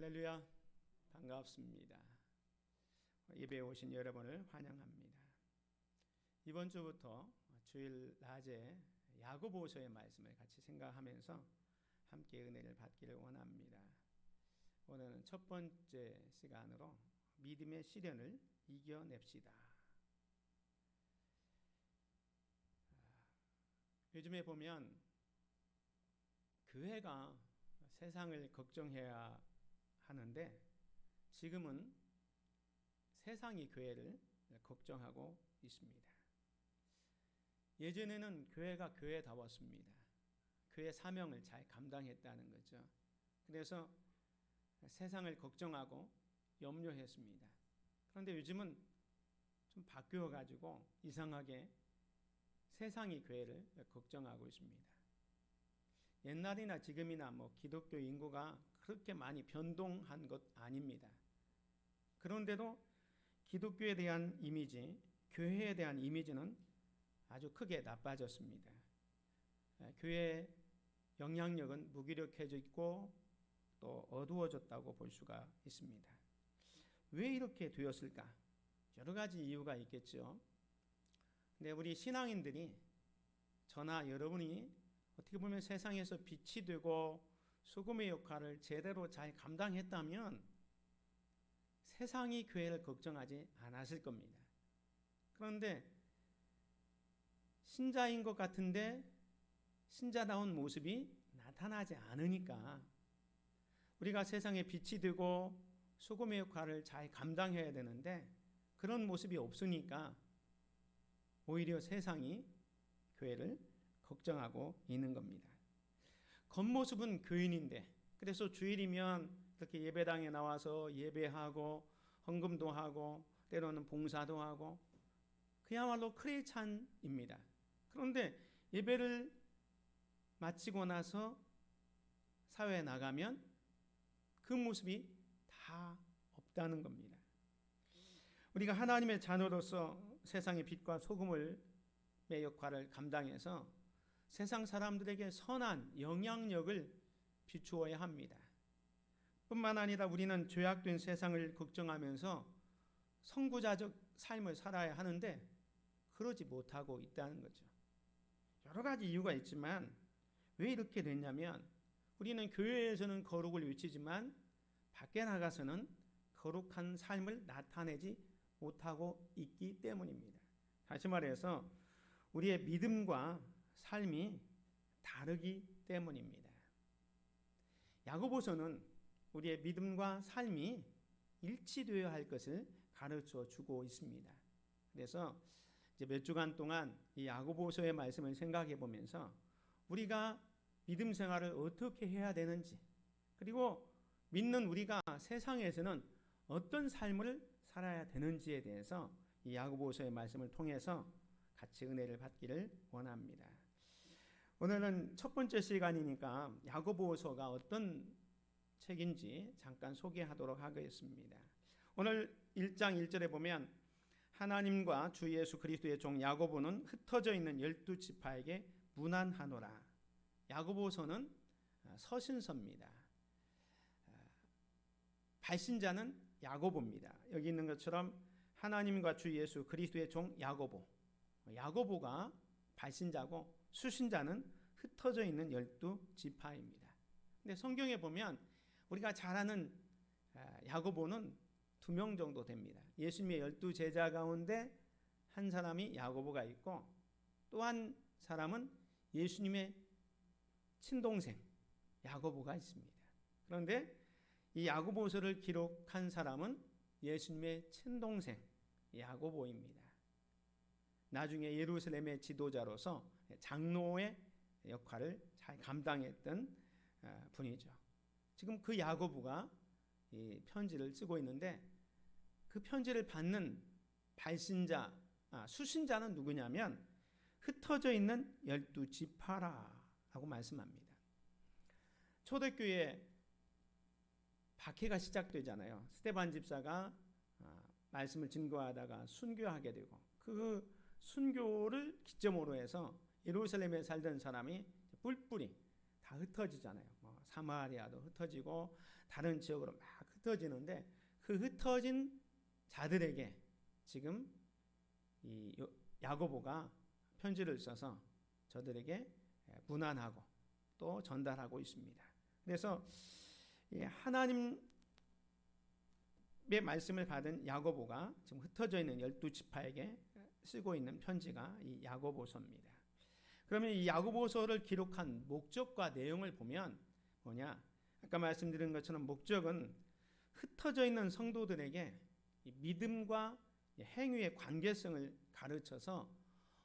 할렐루야, 반갑습니다. 예배에 오신 여러분을 환영합니다. 이번 주부터 주일 낮에 야고보서의 말씀을 같이 생각하면서 함께 은혜를 받기를 원합니다. 오늘은 첫 번째 시간으로 믿음의 시련을 이겨냅시다. 요즘에 보면 교회가 세상을 걱정해야 하는데 지금은 세상이 교회를 걱정하고 있습니다. 예전에는 교회가 교회다웠습니다. 교회 사명을 잘 감당했다는 거죠. 그래서 세상을 걱정하고 염려했습니다. 그런데 요즘은 좀 바뀌어가지고 이상하게 세상이 교회를 걱정하고 있습니다. 옛날이나 지금이나 기독교 인구가 그렇게 많이 변동한 것 아닙니다. 그런데도 기독교에 대한 이미지, 교회에 대한 이미지는 아주 크게 나빠졌습니다. 교회의 영향력은 무기력해지고 또 어두워졌다고 볼 수가 있습니다. 왜 이렇게 되었을까? 여러 가지 이유가 있겠죠. 근데 우리 신앙인들이, 저나 여러분이 어떻게 보면 세상에서 빛이 되고 소금의 역할을 제대로 잘 감당했다면 세상이 교회를 걱정하지 않았을 겁니다. 그런데 신자인 것 같은데 신자다운 모습이 나타나지 않으니까, 우리가 세상에 빛이 되고 소금의 역할을 잘 감당해야 되는데 그런 모습이 없으니까 오히려 세상이 교회를 걱정하고 있는 겁니다. 겉모습은 교인인데, 그래서 주일이면 이렇게 예배당에 나와서 예배하고 헌금도 하고 때로는 봉사도 하고 그야말로 크리스찬입니다. 그런데 예배를 마치고 나서 사회에 나가면 그 모습이 다 없다는 겁니다. 우리가 하나님의 자녀로서 세상의 빛과 소금의 역할을 감당해서 세상 사람들에게 선한 영향력을 비추어야 합니다. 뿐만 아니라 우리는 죄악된 세상을 걱정하면서 선구자적 삶을 살아야 하는데 그러지 못하고 있다는 거죠. 여러 가지 이유가 있지만 왜 이렇게 됐냐면, 우리는 교회에서는 거룩을 외치지만 밖에 나가서는 거룩한 삶을 나타내지 못하고 있기 때문입니다. 다시 말해서 우리의 믿음과 삶이 다르기 때문입니다. 야고보서는 우리의 믿음과 삶이 일치되어야 할 것을 가르쳐 주고 있습니다. 그래서 이제 몇 주간 동안 이 야고보서의 말씀을 생각해 보면서 우리가 믿음 생활을 어떻게 해야 되는지, 그리고 믿는 우리가 세상에서는 어떤 삶을 살아야 되는지에 대해서 이 야고보서의 말씀을 통해서 같이 은혜를 받기를 원합니다. 오늘은 첫 번째 시간이니까 야고보서가 어떤 책인지 잠깐 소개하도록 하겠습니다. 오늘 1장 1절에 보면 하나님과 주 예수 그리스도의 종 야고보는 흩어져 있는 12지파에게 문안하노라. 야고보서는 서신서입니다. 발신자는 야고보입니다. 여기 있는 것처럼 하나님과 주 예수 그리스도의 종 야고보, 야고보가 발신자고 수신자는 흩어져 있는 12지파입니다. 근데 성경에 보면 우리가 잘 아는 야고보는 2명 정도 됩니다. 예수님의 12제자 가운데 한 사람이 야고보가 있고, 또 한 사람은 예수님의 친동생 야고보가 있습니다. 그런데 이 야고보서를 기록한 사람은 예수님의 친동생 야고보입니다. 나중에 예루살렘의 지도자로서 장로의 역할을 잘 감당했던 분이죠. 지금 그 야고보가 이 편지를 쓰고 있는데, 그 편지를 받는 발신자, 수신자는 누구냐면 흩어져 있는 12지파라고 말씀합니다. 초대교회 박해가 시작되잖아요. 스데반 집사가 말씀을 증거하다가 순교하게 되고, 그 순교를 기점으로 해서 예루살렘에 살던 사람이 뿔뿔이 다 흩어지잖아요. 사마리아도 흩어지고 다른 지역으로 막 흩어지는데 그 흩어진 자들에게 지금 이 야고보가 편지를 써서 저들에게 문안하고 또 전달하고 있습니다. 그래서 하나님의 말씀을 받은 야고보가 지금 흩어져 있는 12지파에게 쓰고 있는 편지가 이 야고보서입니다. 그러면 이 야고보서를 기록한 목적과 내용을 보면 뭐냐? 아까 말씀드린 것처럼 목적은 흩어져 있는 성도들에게 믿음과 행위의 관계성을 가르쳐서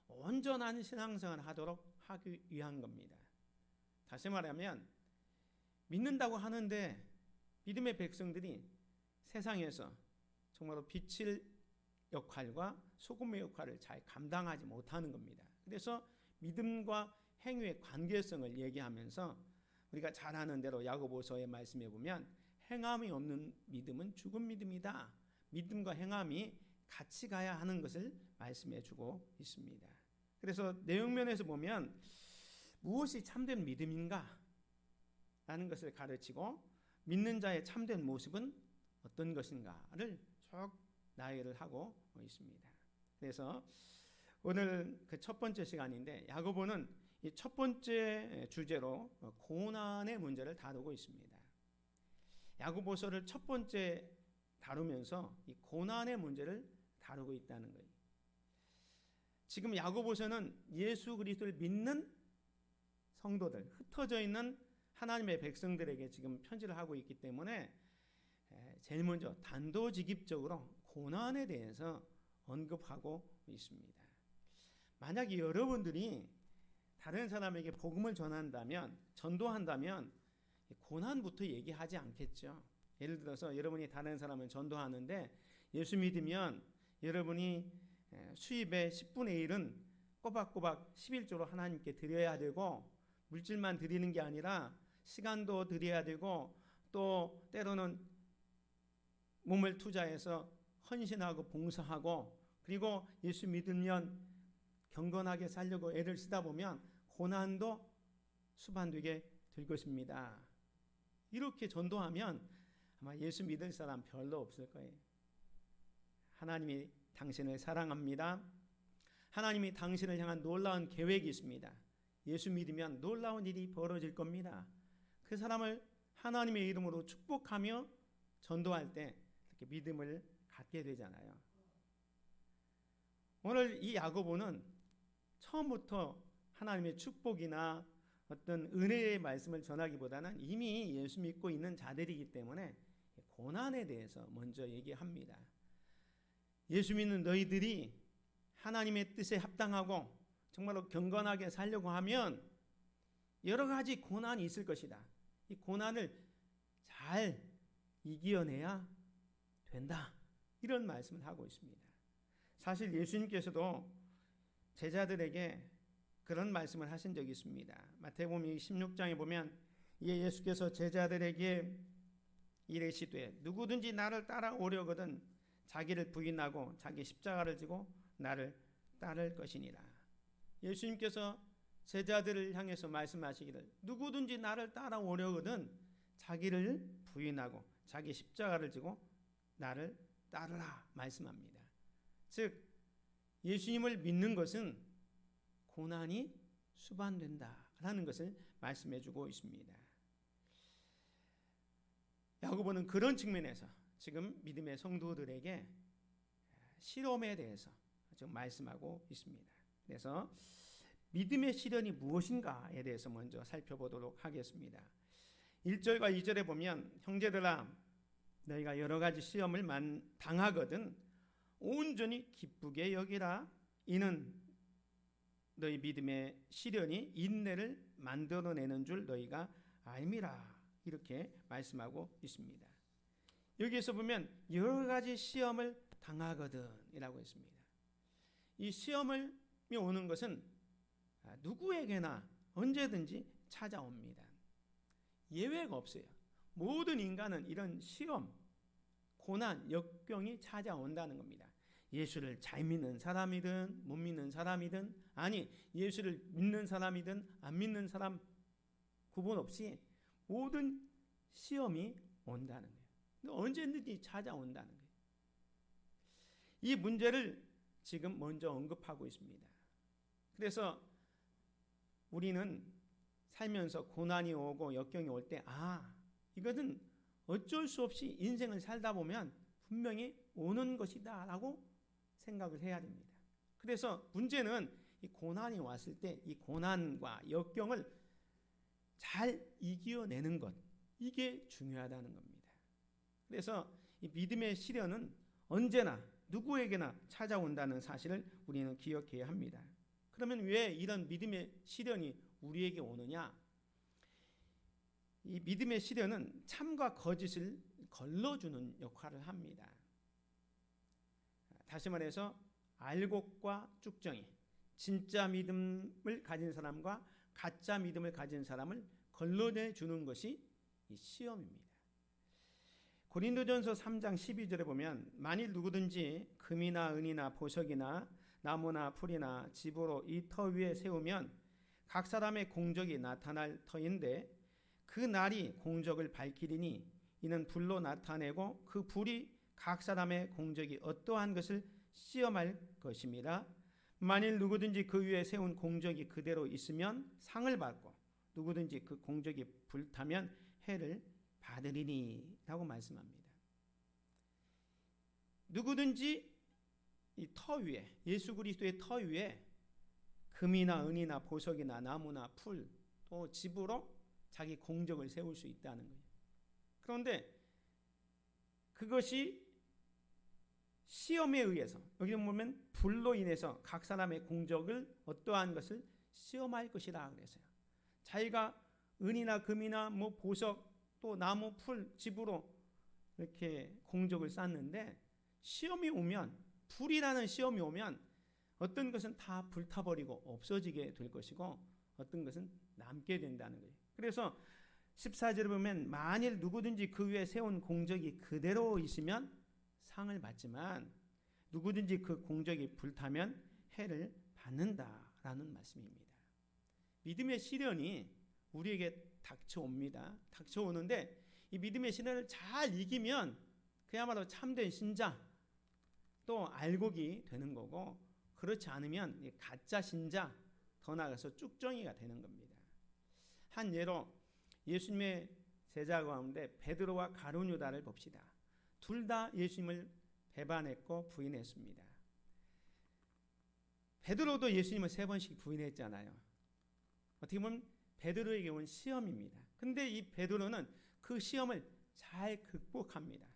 온전한 신앙생활을 하도록 하기 위한 겁니다. 다시 말하면 믿는다고 하는데 믿음의 백성들이 세상에서 정말로 빛의 역할과 소금의 역할을 잘 감당하지 못하는 겁니다. 그래서 믿음과 행위의 관계성을 얘기하면서 우리가 잘 아는 대로 야고보서의 말씀에 보면 행함이 없는 믿음은 죽은 믿음이다. 믿음과 행함이 같이 가야 하는 것을 말씀해 주고 있습니다. 그래서 내용면에서 보면 무엇이 참된 믿음인가? 라는 것을 가르치고 믿는 자의 참된 모습은 어떤 것인가를 쭉 나열을 하고 있습니다. 그래서 오늘 그 첫 번째 시간인데 야고보는 이 첫 번째 주제로 고난의 문제를 다루고 있습니다. 야고보서를 첫 번째 다루면서 이 고난의 문제를 다루고 있다는 거예요. 지금 야고보서는 예수 그리스도를 믿는 성도들, 흩어져 있는 하나님의 백성들에게 지금 편지를 하고 있기 때문에 제일 먼저 단도직입적으로 고난에 대해서 언급하고 있습니다. 만약에 여러분들이 다른 사람에게 복음을 전도한다면 고난부터 얘기하지 않겠죠. 예를 들어서 여러분이 다른 사람을 전도하는데 예수 믿으면 여러분이 수입의 10분의 1은 꼬박꼬박 11조로 하나님께 드려야 되고 물질만 드리는 게 아니라 시간도 드려야 되고 또 때로는 몸을 투자해서 헌신하고 봉사하고 그리고 예수 믿으면 경건하게 살려고 애를 쓰다 보면 고난도 수반되게 될 것입니다. 이렇게 전도하면 아마 예수 믿을 사람 별로 없을 거예요. 하나님이 당신을 사랑합니다. 하나님이 당신을 향한 놀라운 계획이 있습니다. 예수 믿으면 놀라운 일이 벌어질 겁니다. 그 사람을 하나님의 이름으로 축복하며 전도할 때 이렇게 믿음을 갖게 되잖아요. 오늘 이 야고보는 처음부터 하나님의 축복이나 어떤 은혜의 말씀을 전하기보다는 이미 예수 믿고 있는 자들이기 때문에 고난에 대해서 먼저 얘기합니다. 예수 믿는 너희들이 하나님의 뜻에 합당하고 정말로 경건하게 살려고 하면 여러 가지 고난이 있을 것이다. 이 고난을 잘 이겨내야 된다. 이런 말씀을 하고 있습니다. 사실 예수님께서도 제자들에게 그런 말씀을 하신 적이 있습니다. 마태복음 16장에 보면 이에 예수께서 제자들에게 이르시되 누구든지 나를 따라오려거든 자기를 부인하고 자기 십자가를 지고 나를 따를 것이니라. 예수님께서 제자들을 향해서 말씀하시기를 누구든지 나를 따라오려거든 자기를 부인하고 자기 십자가를 지고 나를 따르라 말씀합니다. 즉 예수님을 믿는 것은 고난이 수반된다라는 것을 말씀해주고 있습니다. 야고보는 그런 측면에서 지금 믿음의 성도들에게 시험에 대해서 지금 말씀하고 있습니다. 그래서 믿음의 시련이 무엇인가에 대해서 먼저 살펴보도록 하겠습니다. 1절과 2절에 보면 형제들아 너희가 여러 가지 시험을 당하거든 온전히 기쁘게 여기라. 이는 너희 믿음의 시련이 인내를 만들어내는 줄 너희가 알미라. 이렇게 말씀하고 있습니다. 여기에서 보면 여러 가지 시험을 당하거든 이라고 했습니다. 이 시험이 오는 것은 누구에게나 언제든지 찾아옵니다. 예외가 없어요. 모든 인간은 이런 시험, 고난, 역경이 찾아온다는 겁니다. 예수를 잘 믿는 사람이든 못 믿는 사람이든 아니 예수를 믿는 사람이든 안 믿는 사람 구분 없이 모든 시험이 온다는 거예요. 언제든지 찾아온다는 거예요. 이 문제를 지금 먼저 언급하고 있습니다. 그래서 우리는 살면서 고난이 오고 역경이 올 때, 이것은 어쩔 수 없이 인생을 살다 보면 분명히 오는 것이다 라고 생각을 해야 됩니다. 그래서 문제는 이 고난이 왔을 때 이 고난과 역경을 잘 이겨내는 것, 이게 중요하다는 겁니다. 그래서 이 믿음의 시련은 언제나 누구에게나 찾아온다는 사실을 우리는 기억해야 합니다. 그러면 왜 이런 믿음의 시련이 우리에게 오느냐? 이 믿음의 시련은 참과 거짓을 걸러주는 역할을 합니다. 다시 말해서 알곡과 쭉정이, 진짜 믿음을 가진 사람과 가짜 믿음을 가진 사람을 걸러내 주는 것이 이 시험입니다. 고린도전서 3장 12절에 보면 만일 누구든지 금이나 은이나 보석이나 나무나 풀이나 집으로 이 터 위에 세우면 각 사람의 공적이 나타날 터인데 그 날이 공적을 밝히리니 이는 불로 나타내고 그 불이 각 사람의 공적이 어떠한 것을 시험할 것입니다. 만일 누구든지 그 위에 세운 공적이 그대로 있으면 상을 받고 누구든지 그 공적이 불타면 해를 받으리니 라고 말씀합니다. 누구든지 이 터 위에, 예수 그리스도의 터 위에 금이나 은이나 보석이나 나무나 풀 또 집으로 자기 공적을 세울 수 있다는 거예요. 그런데 그것이 시험에 의해서, 여기 보면 불로 인해서 각 사람의 공적을 어떠한 것을 시험할 것이라 그래서요. 자기가 은이나 금이나 뭐 보석 또 나무 풀 집으로 이렇게 공적을 쌓는데 시험이 오면, 불이라는 시험이 오면 어떤 것은 다 불타버리고 없어지게 될 것이고 어떤 것은 남게 된다는 거예요. 그래서 14절에 보면 만일 누구든지 그 위에 세운 공적이 그대로 있으면 상을 받지만 누구든지 그 공적이 불타면 해를 받는다라는 말씀입니다. 믿음의 시련이 우리에게 닥쳐옵니다. 닥쳐오는데 이 믿음의 시련을 잘 이기면 그야말로 참된 신자 또 알곡이 되는 거고, 그렇지 않으면 가짜 신자, 더 나아가서 쭉정이가 되는 겁니다. 한 예로 예수님의 제자 가운데 베드로와 가룟 유다를 봅시다. 둘 다 예수님을 배반했고 부인했습니다. 베드로도 예수님을 3번씩 부인했잖아요. 어떻게 보면 베드로에게 온 시험입니다. 근데 이 베드로는 그 시험을 잘 극복합니다.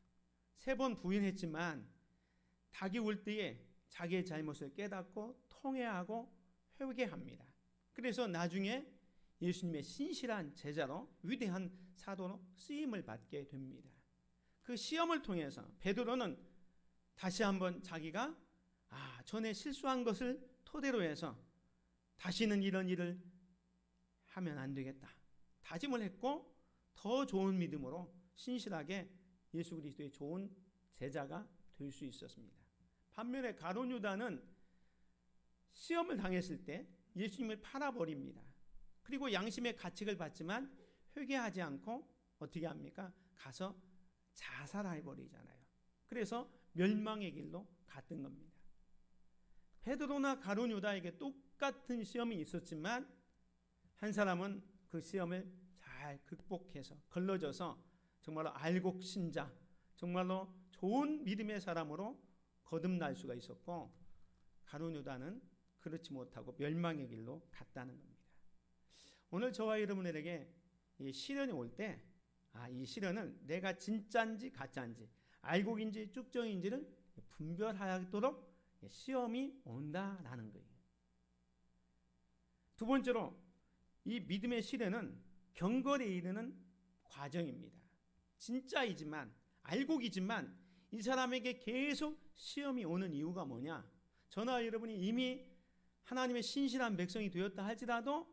3번 부인했지만 닭이 울 때에 자기의 잘못을 깨닫고 통회하고 회개합니다. 그래서 나중에 예수님의 신실한 제자로 위대한 사도로 쓰임을 받게 됩니다. 그 시험을 통해서 베드로는 다시 한번 자기가 전에 실수한 것을 토대로 해서 다시는 이런 일을 하면 안 되겠다 다짐을 했고, 더 좋은 믿음으로 신실하게 예수 그리스도의 좋은 제자가 될 수 있었습니다. 반면에 가룟 유다는 시험을 당했을 때 예수님을 팔아버립니다. 그리고 양심의 가책을 받지만 회개하지 않고 어떻게 합니까? 가서 자살해버리잖아요. 그래서 멸망의 길로 갔던 겁니다. 베드로나 가룟 유다에게 똑같은 시험이 있었지만 한 사람은 그 시험을 잘 극복해서 걸러져서 정말로 알곡 신자, 정말로 좋은 믿음의 사람으로 거듭날 수가 있었고, 가룟 유다는 그렇지 못하고 멸망의 길로 갔다는 겁니다. 오늘 저와 여러분에게 이 시련이 올 때 이 시련은 내가 진짜인지 가짜인지 알곡인지 쭉정인지를 분별하도록 시험이 온다라는 거예요. 두 번째로 이 믿음의 시련은 경건에 이르는 과정입니다. 진짜이지만 알곡이지만 이 사람에게 계속 시험이 오는 이유가 뭐냐? 저나 여러분이 이미 하나님의 신실한 백성이 되었다 할지라도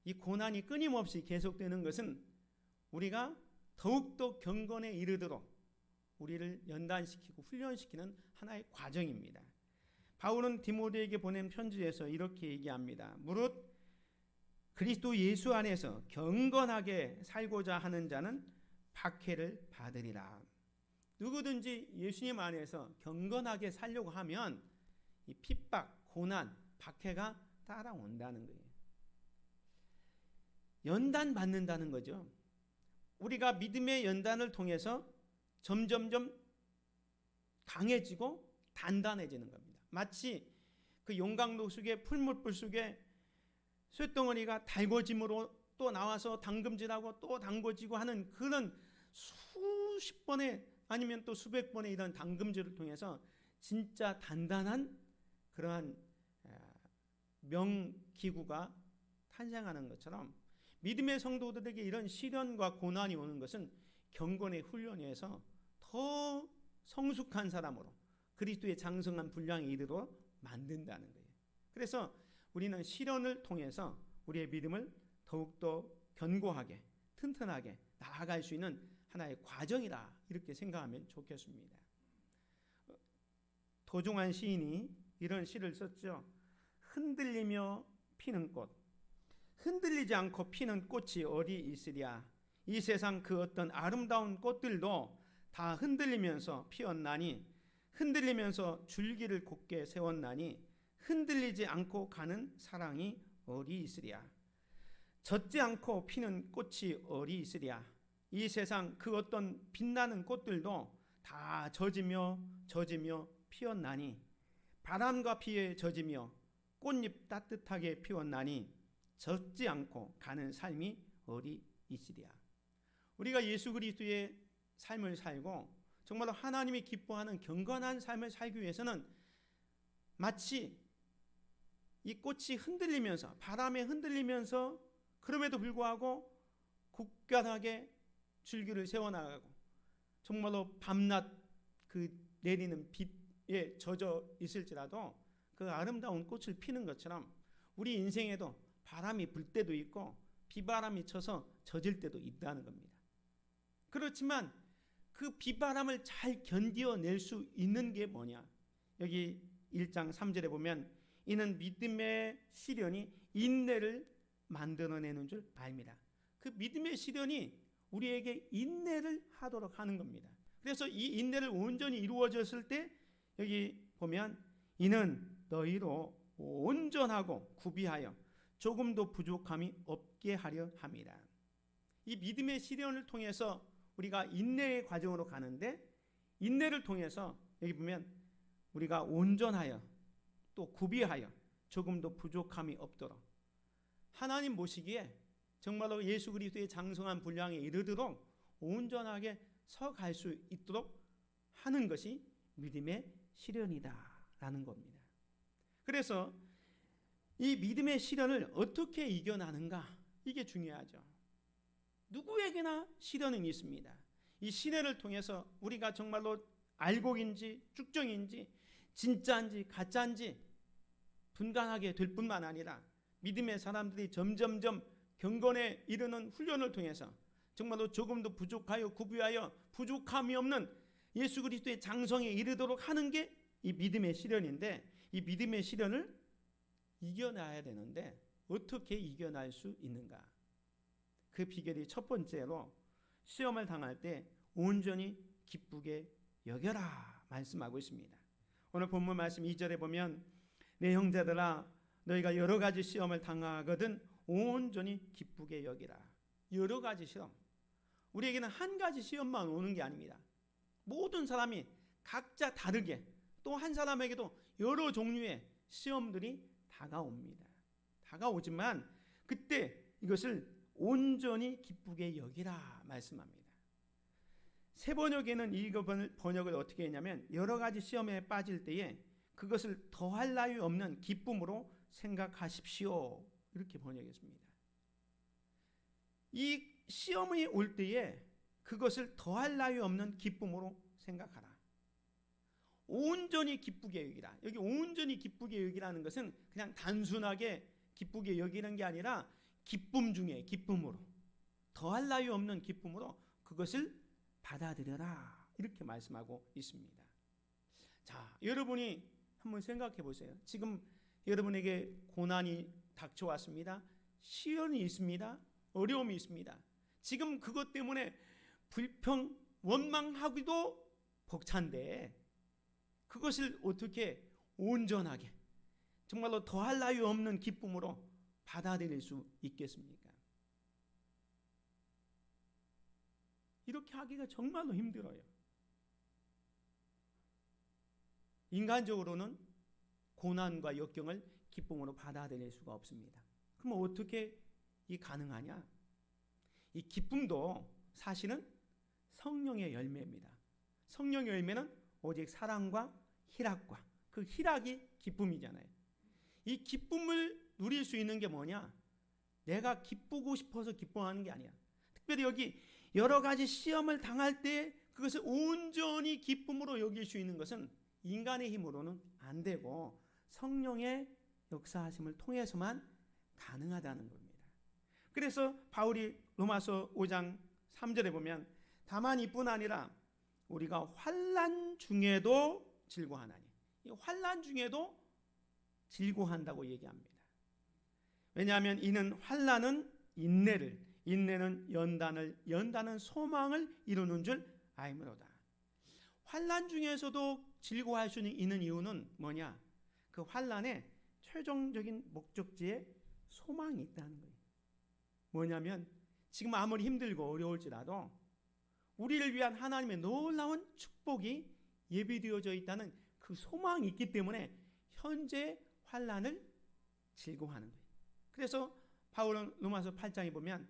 이 고난이 끊임없이 계속되는 것은 우리가 더욱더 경건에 이르도록 우리를 연단시키고 훈련시키는 하나의 과정입니다. 바울은 디모데에게 보낸 편지에서 이렇게 얘기합니다. 무릇 그리스도 예수 안에서 경건하게 살고자 하는 자는 박해를 받으리라. 누구든지 예수님 안에서 경건하게 살려고 하면 이 핍박, 고난, 박해가 따라온다는 거예요. 연단 받는다는 거죠. 우리가 믿음의 연단을 통해서 점점점 강해지고 단단해지는 겁니다. 마치 그 용광로 속에 풀물불 속에 쇳덩어리가 달궈짐으로 또 나와서 담금질하고 또 담궈지고 하는 그런 수십 번의 아니면 또 수백 번의 이런 담금질을 통해서 진짜 단단한 그러한 명기구가 탄생하는 것처럼 믿음의 성도들에게 이런 시련과 고난이 오는 것은 경건의 훈련에서 더 성숙한 사람으로 그리스도의 장성한 분량에 이르도록 만든다는 거예요. 그래서 우리는 시련을 통해서 우리의 믿음을 더욱더 견고하게 튼튼하게 나아갈 수 있는 하나의 과정이다, 이렇게 생각하면 좋겠습니다. 도종환 시인이 이런 시를 썼죠. 흔들리며 피는 꽃, 흔들리지 않고 피는 꽃이 어디 있으랴. 이 세상 그 어떤 아름다운 꽃들도 다 흔들리면서 피었나니, 흔들리면서 줄기를 곧게 세웠나니, 흔들리지 않고 가는 사랑이 어디 있으랴. 젖지 않고 피는 꽃이 어디 있으랴. 이 세상 그 어떤 빛나는 꽃들도 다 젖으며 피었나니, 바람과 비에 젖으며 꽃잎 따뜻하게 피웠나니 젖지 않고 가는 삶이 어디 있으랴. 우리가 예수 그리스도의 삶을 살고 정말로 하나님이 기뻐하는 경건한 삶을 살기 위해서는 마치 이 꽃이 흔들리면서 바람에 흔들리면서 그럼에도 불구하고 굳건하게 줄기를 세워나가고 정말로 밤낮 그 내리는 빛에 젖어 있을지라도 그 아름다운 꽃을 피는 것처럼 우리 인생에도 바람이 불 때도 있고 비바람이 쳐서 젖을 때도 있다는 겁니다. 그렇지만 그 비바람을 잘 견뎌낼 수 있는 게 뭐냐? 여기 1장 3절에 보면 이는 믿음의 시련이 인내를 만들어내는 줄 압니다. 그 믿음의 시련이 우리에게 인내를 하도록 하는 겁니다. 그래서 이 인내를 온전히 이루어졌을 때 여기 보면 이는 너희로 온전하고 구비하여 조금도 부족함이 없게 하려 함이라. 이 믿음의 시련을 통해서 우리가 인내의 과정으로 가는데, 인내를 통해서 여기 보면 우리가 온전하여 또 구비하여 조금도 부족함이 없도록, 하나님 보시기에 정말로 예수 그리스도의 장성한 분량에 이르도록 온전하게 서갈 수 있도록 하는 것이 믿음의 시련이다라는 겁니다. 그래서 이 믿음의 시련을 어떻게 이겨나는가, 이게 중요하죠. 누구에게나 시련은 있습니다. 이 시련을 통해서 우리가 정말로 알곡인지 쭉정인지 진짜인지 가짜인지 분간하게 될 뿐만 아니라 믿음의 사람들이 점점점 경건에 이르는 훈련을 통해서 정말로 조금도 부족하여 구비하여 부족함이 없는 예수 그리스도의 장성에 이르도록 하는 게 이 믿음의 시련인데, 이 믿음의 시련을 이겨나야 되는데 어떻게 이겨날 수 있는가? 그 비결이 첫 번째로 시험을 당할 때 온전히 기쁘게 여겨라 말씀하고 있습니다. 오늘 본문 말씀 2절에 보면 내 형제들아 너희가 여러 가지 시험을 당하거든 온전히 기쁘게 여기라. 여러 가지 시험, 우리에게는 한 가지 시험만 오는 게 아닙니다. 모든 사람이 각자 다르게 또 한 사람에게도 여러 종류의 시험들이 다가옵니다. 다가오지만 그때 이것을 온전히 기쁘게 여기라 말씀합니다. 새 번역에는 이 번역을 어떻게 했냐면 여러 가지 시험에 빠질 때에 그것을 더할 나위 없는 기쁨으로 생각하십시오, 이렇게 번역했습니다. 이 시험이 올 때에 그것을 더할 나위 없는 기쁨으로 생각하라. 온전히 기쁘게 여기라. 여기 온전히 기쁘게 여기라는 것은 그냥 단순하게 기쁘게 여기는 게 아니라 기쁨 중에 기쁨으로, 더할 나위 없는 기쁨으로 그것을 받아들여라, 이렇게 말씀하고 있습니다. 자, 여러분이 한번 생각해 보세요. 지금 여러분에게 고난이 닥쳐왔습니다. 시련이 있습니다. 어려움이 있습니다. 지금 그것 때문에 불평, 원망하기도 벅찬데 그것을 어떻게 온전하게 정말로 더할 나위 없는 기쁨으로 받아들일 수 있겠습니까? 이렇게 하기가 정말로 힘들어요. 인간적으로는 고난과 역경을 기쁨으로 받아들일 수가 없습니다. 그럼 어떻게 이 가능하냐? 이 기쁨도 사실은 성령의 열매입니다. 성령의 열매는 오직 사랑과 희락과 그 희락이 기쁨이잖아요. 이 기쁨을 누릴 수 있는 게 뭐냐? 내가 기쁘고 싶어서 기뻐하는 게 아니야. 특별히 여기 여러 가지 시험을 당할 때 그것을 온전히 기쁨으로 여길 수 있는 것은 인간의 힘으로는 안 되고 성령의 역사하심을 통해서만 가능하다는 겁니다. 그래서 바울이 로마서 5장 3절에 보면 다만 이뿐 아니라 우리가 환난 중에도 즐거워하나니, 이 환난 중에도 즐거워한다고 얘기합니다. 왜냐하면 이는 환난은 인내를, 인내는 연단을, 연단은 소망을 이루는 줄 알므로다. 환난 중에서도 즐거워할 수 있는 이유는 뭐냐? 그 환난의 최종적인 목적지에 소망이 있다는 거예요. 뭐냐면 지금 아무리 힘들고 어려울지라도 우리를 위한 하나님의 놀라운 축복이 예비되어져 있다는 그 소망이 있기 때문에 현재 환난을 즐거워하는 거예요. 그래서 바울은 로마서 8장에 보면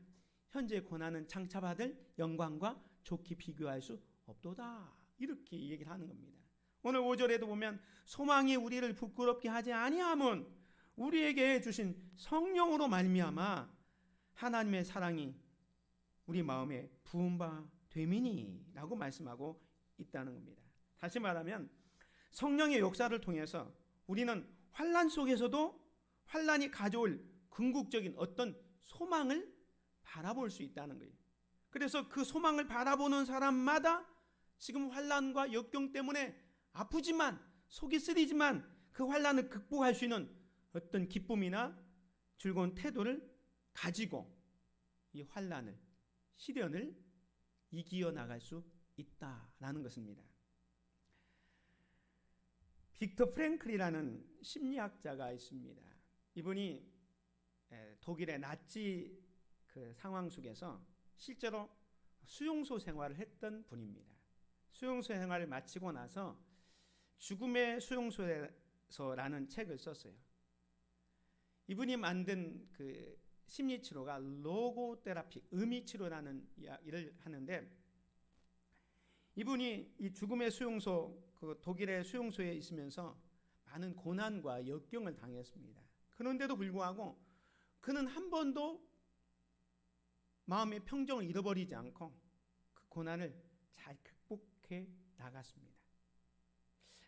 현재 고난은 장차받을 영광과 좋게 비교할 수 없도다, 이렇게 얘기를 하는 겁니다. 오늘 5절에도 보면 소망이 우리를 부끄럽게 하지 아니함은 우리에게 주신 성령으로 말미암아 하나님의 사랑이 우리 마음에 부은 바 되미니 라고 말씀하고 있다는 겁니다. 다시 말하면 성령의 역사를 통해서 우리는 환난 속에서도 환난이 가져올 궁극적인 어떤 소망을 바라볼 수 있다는 거예요. 그래서 그 소망을 바라보는 사람마다 지금 환난과 역경 때문에 아프지만 속이 쓰리지만 그 환난을 극복할 수 있는 어떤 기쁨이나 즐거운 태도를 가지고 이 환난을, 시련을 이겨 나갈 수 있다라는 것입니다. 빅터 프랭클이라는 심리학자가 있습니다. 이분이 독일의 나치 그 상황 속에서 실제로 수용소 생활을 했던 분입니다. 수용소 생활을 마치고 나서 죽음의 수용소에서라는 책을 썼어요. 이분이 만든 그 심리 치료가 로고 테라피, 의미 치료라는 일을 하는데 이분이 이 죽음의 수용소, 그 독일의 수용소에 있으면서 많은 고난과 역경을 당했습니다. 그런데도 불구하고 그는 한 번도 마음의 평정을 잃어버리지 않고 그 고난을 잘 극복해 나갔습니다.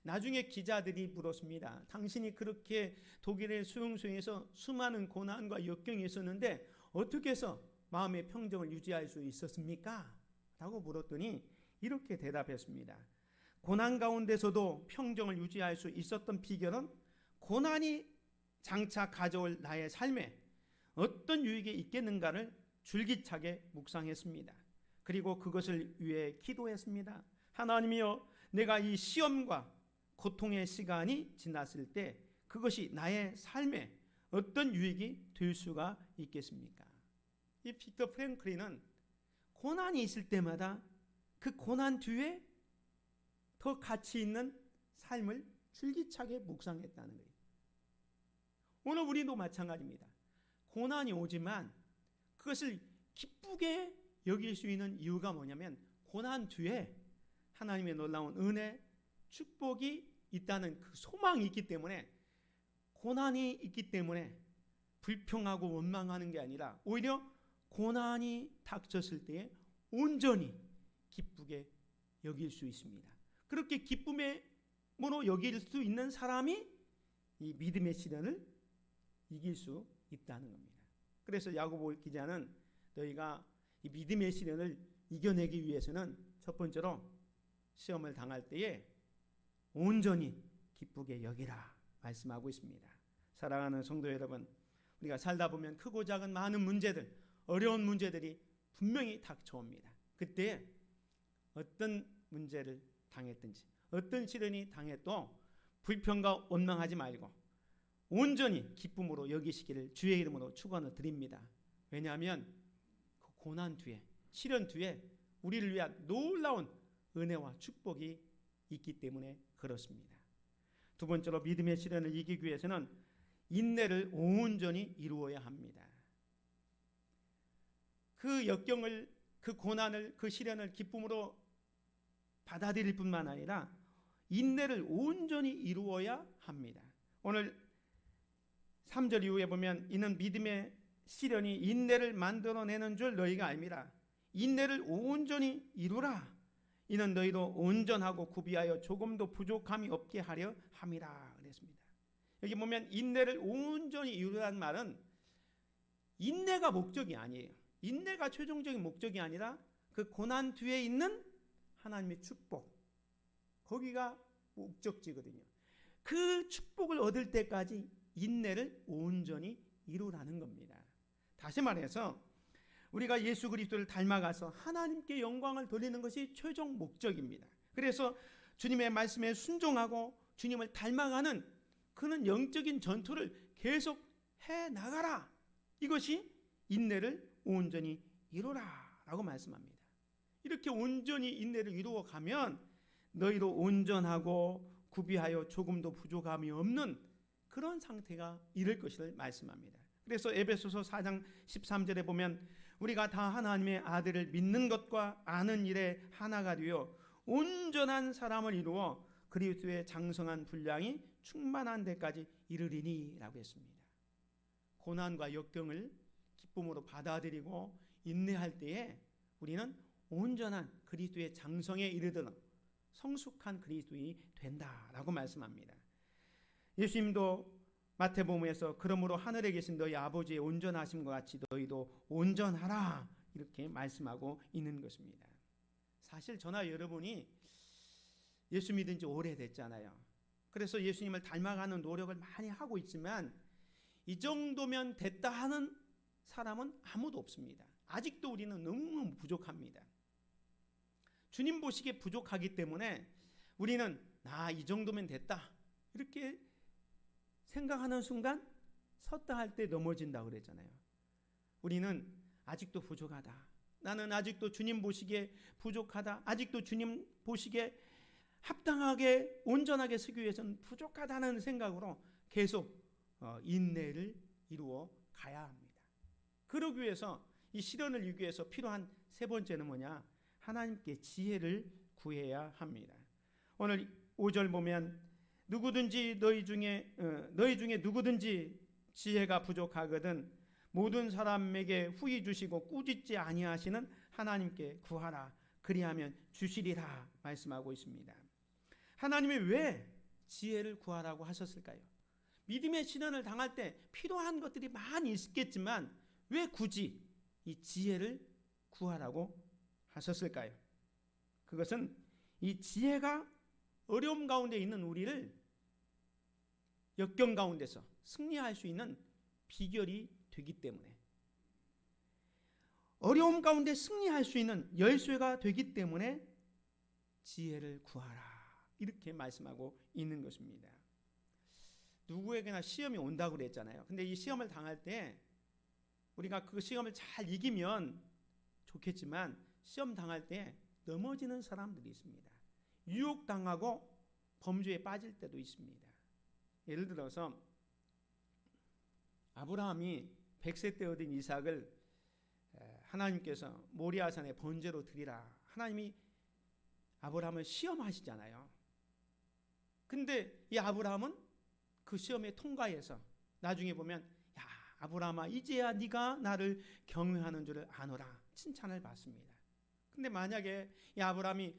나중에 기자들이 물었습니다. 당신이 그렇게 독일의 수용소에서 수많은 고난과 역경이 있었는데 어떻게 해서 마음의 평정을 유지할 수 있었습니까? 라고 물었더니 이렇게 대답했습니다. 고난 가운데서도 평정을 유지할 수 있었던 비결은 고난이 장차 가져올 나의 삶에 어떤 유익이 있겠는가를 줄기차게 묵상했습니다. 그리고 그것을 위해 기도했습니다. 하나님이여, 내가 이 시험과 고통의 시간이 지났을 때 그것이 나의 삶에 어떤 유익이 될 수가 있겠습니까? 이 빅터 프랭클린은 고난이 있을 때마다 그 고난 뒤에 더 가치 있는 삶을 줄기차게 묵상했다는 거예요. 오늘 우리도 마찬가지입니다. 고난이 오지만 그것을 기쁘게 여길 수 있는 이유가 뭐냐면 고난 뒤에 하나님의 놀라운 은혜, 축복이 있다는 그 소망이 있기 때문에, 고난이 있기 때문에 불평하고 원망하는 게 아니라 오히려 고난이 닥쳤을 때에 온전히 기쁘게 여길 수 있습니다. 그렇게 기쁨으로 여길 수 있는 사람이 이 믿음의 시련을 이길 수 있다는 겁니다. 그래서 야고보 기자는 너희가 이 믿음의 시련을 이겨내기 위해서는 첫 번째로 시험을 당할 때에 온전히 기쁘게 여기라 말씀하고 있습니다. 사랑하는 성도 여러분, 우리가 살다 보면 크고 작은 많은 문제들, 어려운 문제들이 분명히 닥쳐옵니다. 그때 어떤 문제를 당했든지 어떤 시련이 당해도 불평과 원망하지 말고 온전히 기쁨으로 여기시기를 주의 이름으로 축원을 드립니다. 왜냐하면 그 고난 뒤에, 시련 뒤에 우리를 위한 놀라운 은혜와 축복이 있기 때문에 그렇습니다. 두 번째로 믿음의 시련을 이기기 위해서는 인내를 온전히 이루어야 합니다. 그 역경을, 그 고난을, 그 시련을 기쁨으로 받아들일 뿐만 아니라 인내를 온전히 이루어야 합니다. 오늘 3절 이후에 보면 이는 믿음의 시련이 인내를 만들어내는 줄 너희가 알미라. 인내를 온전히 이루라. 이는 너희도 온전하고 구비하여 조금도 부족함이 없게 하려 함이라 그랬습니다. 여기 보면 인내를 온전히 이루라는 말은 인내가 목적이 아니에요. 인내가 최종적인 목적이 아니라 그 고난 뒤에 있는 하나님의 축복, 거기가 목적지거든요. 그 축복을 얻을 때까지 인내를 온전히 이루라는 겁니다. 다시 말해서 우리가 예수 그리스도를 닮아가서 하나님께 영광을 돌리는 것이 최종 목적입니다. 그래서 주님의 말씀에 순종하고 주님을 닮아가는 그런 영적인 전투를 계속 해나가라. 이것이 인내를 온전히 이루라 라고 말씀합니다. 이렇게 온전히 인내를 이루어 가면 너희도 온전하고 구비하여 조금도 부족함이 없는 그런 상태가 이를 것을 말씀합니다. 그래서 에베소서 4장 13절에 보면 우리가 다 하나님의 아들을 믿는 것과 아는 일에 하나가 되어 온전한 사람을 이루어 그리스도의 장성한 분량이 충만한 데까지 이르리니 라고 했습니다. 고난과 역경을 기쁨으로 받아들이고 인내할 때에 우리는 온전한 그리스도의 장성에 이르도록 성숙한 그리스도인이 된다라고 말씀합니다. 예수님도 마태복음에서 그러므로 하늘에 계신 너희 아버지의 온전하심과 같이 너희도 온전하라 이렇게 말씀하고 있는 것입니다. 사실 저나 여러분이 예수 믿은 지 오래됐잖아요. 그래서 예수님을 닮아가는 노력을 많이 하고 있지만 이 정도면 됐다 하는 사람은 아무도 없습니다. 아직도 우리는 너무 부족합니다. 주님 보시기에 부족하기 때문에 우리는 이 정도면 됐다 이렇게 생각하는 순간 섰다 할 때 넘어진다고 그랬잖아요. 우리는 아직도 부족하다. 나는 아직도 주님 보시기에 부족하다. 아직도 주님 보시기에 합당하게 온전하게 서기 위해서는 부족하다는 생각으로 계속 인내를 이루어 가야 합니다. 그러기 위해서 이 시련을 이기기 위해서 필요한 세 번째는 뭐냐? 하나님께 지혜를 구해야 합니다. 오늘 5절 보면 누구든지 너희 중에 누구든지 지혜가 부족하거든 모든 사람에게 후히 주시고 꾸짖지 아니하시는 하나님께 구하라. 그리하면 주시리라 말씀하고 있습니다. 하나님이 왜 지혜를 구하라고 하셨을까요? 믿음의 시련을 당할 때 필요한 것들이 많이 있겠지만 왜 굳이 이 지혜를 구하라고 하셨을까요? 그것은 이 지혜가 어려움 가운데 있는 우리를 역경 가운데서 승리할 수 있는 비결이 되기 때문에, 어려움 가운데 승리할 수 있는 열쇠가 되기 때문에 지혜를 구하라 이렇게 말씀하고 있는 것입니다. 누구에게나 시험이 온다고 그랬잖아요. 근데 이 시험을 당할 때 우리가 그 시험을 잘 이기면 좋겠지만 시험 당할 때 넘어지는 사람들이 있습니다. 유혹당하고 범죄에 빠질 때도 있습니다. 예를 들어서 아브라함이 100세 때 얻은 이삭을 하나님께서 모리아산에 번제로 드리라. 하나님이 아브라함을 시험하시잖아요. 근데 이 아브라함은 그 시험에 통과해서 나중에 보면 야 아브라함아 이제야 네가 나를 경외하는 줄을 아노라 칭찬을 받습니다. 근데 만약에 이 아브라함이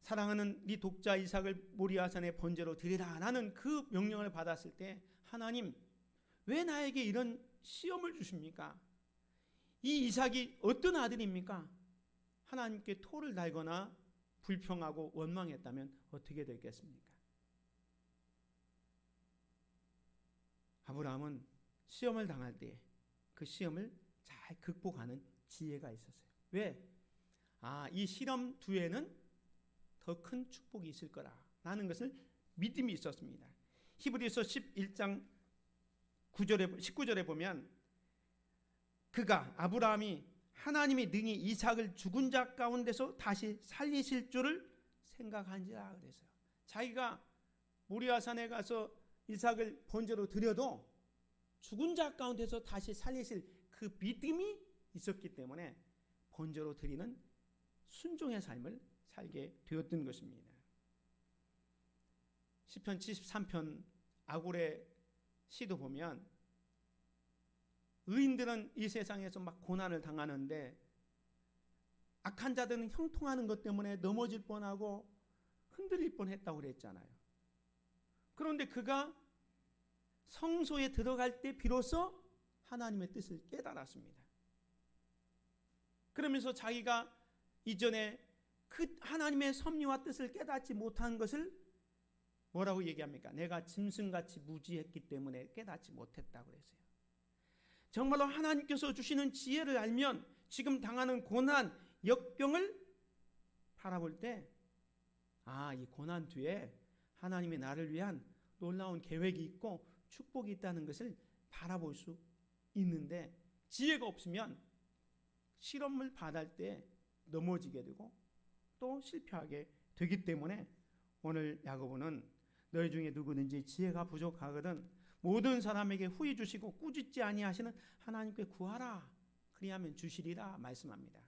사랑하는 네 독자 이삭을 모리아산에 번제로 드리라 라는 그 명령을 받았을 때 하나님 왜 나에게 이런 시험을 주십니까? 이 이삭이 어떤 아들입니까? 하나님께 토를 달거나 불평하고 원망했다면 어떻게 되겠습니까? 아브라함은 시험을 당할 때 그 시험을 잘 극복하는 지혜가 있었어요. 왜? 이 시험 뒤에는 더 큰 축복이 있을 거라는 것을 믿음이 있었습니다. 히브리서 11장 19절에 보면 그가 아브라함이 하나님이 능히 이삭을 죽은 자 가운데서 다시 살리실 줄을 생각한지라 그랬어요. 자기가 모리아산에 가서 이삭을 번제로 드려도 죽은 자 가운데서 다시 살리실 그 믿음이 있었기 때문에 번제로 드리는 순종의 삶을 살게 되었던 것입니다. 시편 73편 아골의 시도 보면 의인들은 이 세상에서 막 고난을 당하는데 악한 자들은 형통하는 것 때문에 넘어질 뻔하고 흔들릴 뻔했다고 그랬잖아요. 그런데 그가 성소에 들어갈 때 비로소 하나님의 뜻을 깨달았습니다. 그러면서 자기가 이전에 그 하나님의 섭리와 뜻을 깨닫지 못한 것을 뭐라고 얘기합니까? 내가 짐승같이 무지했기 때문에 깨닫지 못했다고 그랬어요. 정말로 하나님께서 주시는 지혜를 알면 지금 당하는 고난, 역병을 바라볼 때 이 고난 뒤에 하나님이 나를 위한 놀라운 계획이 있고 축복이 있다는 것을 바라볼 수 있는데 지혜가 없으면 실험을 받을 때 넘어지게 되고 또 실패하게 되기 때문에 오늘 야고보는 너희 중에 누구든지 지혜가 부족하거든 모든 사람에게 후히 주시고 꾸짖지 아니하시는 하나님께 구하라 그리하면 주시리라 말씀합니다.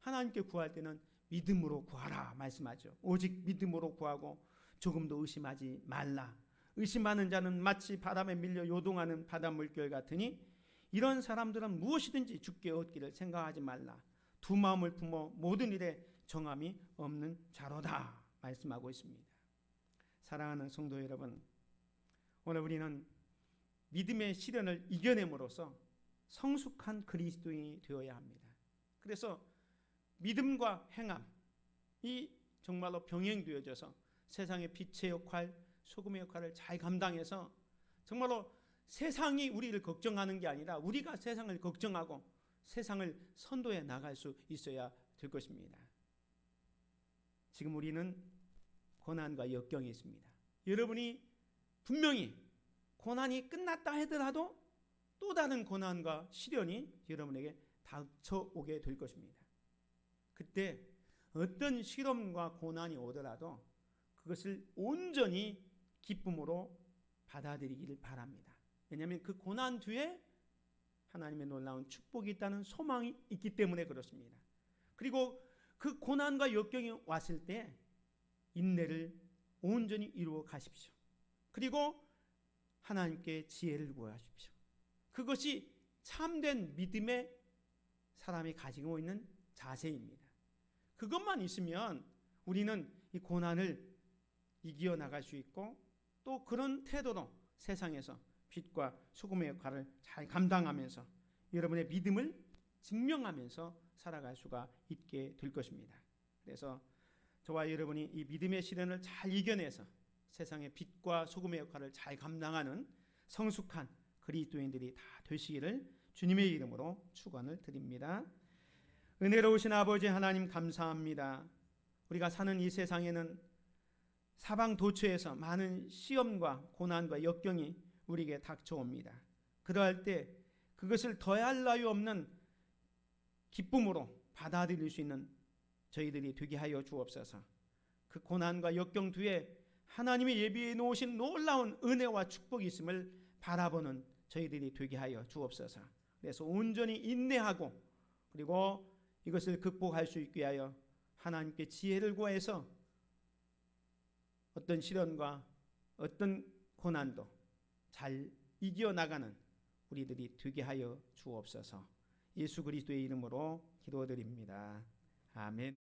하나님께 구할 때는 믿음으로 구하라 말씀하죠. 오직 믿음으로 구하고 조금도 의심하지 말라. 의심하는 자는 마치 바람에 밀려 요동하는 바다 물결 같으니 이런 사람들은 무엇이든지 주께 얻기를 생각하지 말라. 두 마음을 품어 모든 일에 정함이 없는 자로다 말씀하고 있습니다. 사랑하는 성도 여러분, 오늘 우리는 믿음의 시련을 이겨냄으로써 성숙한 그리스도인이 되어야 합니다. 그래서 믿음과 행함이 정말로 병행되어져서 세상의 빛의 역할, 소금의 역할을 잘 감당해서 정말로 세상이 우리를 걱정하는 게 아니라 우리가 세상을 걱정하고 세상을 선도해 나갈 수 있어야 될 것입니다. 지금 우리는 고난과 역경이 있습니다. 여러분이 분명히 고난이 끝났다 하더라도 또 다른 고난과 시련이 여러분에게 닥쳐오게 될 것입니다. 그때 어떤 시험과 고난이 오더라도 그것을 온전히 기쁨으로 받아들이기를 바랍니다. 왜냐하면 그 고난 뒤에 하나님의 놀라운 축복이 있다는 소망이 있기 때문에 그렇습니다. 그리고 그 고난과 역경이 왔을 때 인내를 온전히 이루어 가십시오. 그리고 하나님께 지혜를 구하십시오. 그것이 참된 믿음의 사람이 가지고 있는 자세입니다. 그것만 있으면 우리는 이 고난을 이겨 나갈 수 있고 또 그런 태도로 세상에서 빛과 소금의 역할을 잘 감당하면서 여러분의 믿음을 증명하면서 살아갈 수가 있게 될 것입니다. 그래서 저와 여러분이 이 믿음의 시련을 잘 이겨내서 세상의 빛과 소금의 역할을 잘 감당하는 성숙한 그리스도인들이 다 되시기를 주님의 이름으로 축원을 드립니다. 은혜로우신 아버지 하나님 감사합니다. 우리가 사는 이 세상에는 사방도처에서 많은 시험과 고난과 역경이 우리에게 닥쳐옵니다. 그러할 때 그것을 더할 나위 없는 기쁨으로 받아들일 수 있는 저희들이 되게 하여 주옵소서. 그 고난과 역경 뒤에 하나님이 예비해 놓으신 놀라운 은혜와 축복이 있음을 바라보는 저희들이 되게 하여 주옵소서. 그래서 온전히 인내하고 그리고 이것을 극복할 수 있게 하여 하나님께 지혜를 구해서 어떤 시련과 어떤 고난도 잘 이겨나가는 우리들이 되게 하여 주옵소서. 예수 그리스도의 이름으로 기도드립니다. 아멘.